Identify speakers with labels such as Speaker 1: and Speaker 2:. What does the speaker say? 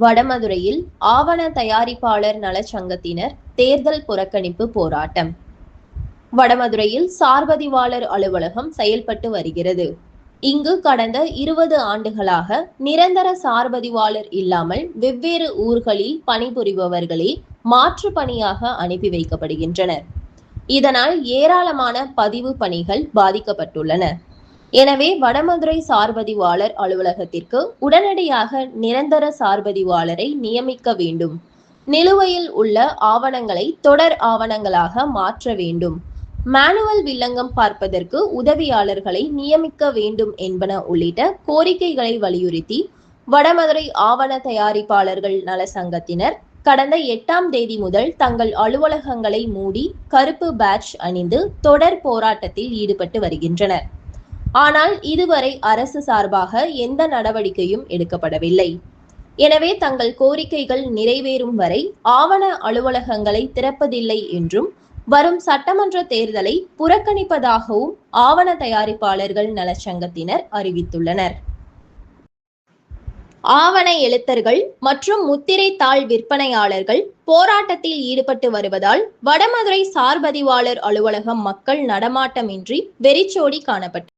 Speaker 1: வடமதுரையில் ஆவண தயாரிப்பாளர் நலச்சங்கத்தினர் தேர்தல் புறக்கணிப்பு போராட்டம். வடமதுரையில் சார்பதிவாளர் அலுவலகம் செயல்பட்டு வருகிறது. இங்கு கடந்த 20 ஆண்டுகளாக நிரந்தர சார்பதிவாளர் இல்லாமல் வெவ்வேறு ஊர்களில் பணிபுரிபவர்களே மாற்று பணியாக அனுப்பி வைக்கப்படுகின்றனர். இதனால் ஏராளமான பதிவு பணிகள் பாதிக்கப்பட்டுள்ளன. எனவே வடமதுரை சார்பதிவாளர் அலுவலகத்திற்கு உடனடியாக நிரந்தர சார்பதிவாளரை நியமிக்க வேண்டும். நிலுவையில் உள்ள ஆவணங்களை தொடர் ஆவணங்களாக மாற்ற வேண்டும். மேனுவல் வில்லங்கம் பார்ப்பதற்கு உதவியாளர்களை நியமிக்க வேண்டும் என்பன உள்ளிட்ட கோரிக்கைகளை வலியுறுத்தி வடமதுரை ஆவண தயாரிப்பாளர்கள் நல சங்கத்தினர் கடந்த 8ஆம் தேதி முதல் தங்கள் அலுவலகங்களை மூடி கருப்பு பேட்ஜ் அணிந்து தொடர் போராட்டத்தில் ஈடுபட்டு வருகின்றனர். ஆனால் இதுவரை அரசு சார்பாக எந்த நடவடிக்கையும் எடுக்கப்படவில்லை. எனவே தங்கள் கோரிக்கைகள் நிறைவேறும் வரை ஆவண அலுவலகங்களை திறப்பதில்லை என்றும் வரும் சட்டமன்ற தேர்தலை புறக்கணிப்பதாகவும் ஆவண தயாரிப்பாளர்கள் நலச்சங்கத்தினர் அறிவித்துள்ளனர். ஆவண எழுத்தர்கள் மற்றும் முத்திரை தாள் விற்பனையாளர்கள் போராட்டத்தில் ஈடுபட்டு வருவதால் வடமதுரை சார்பதிவாளர் அலுவலகம் மக்கள் நடமாட்டமின்றி வெறிச்சோடி காணப்பட்டது.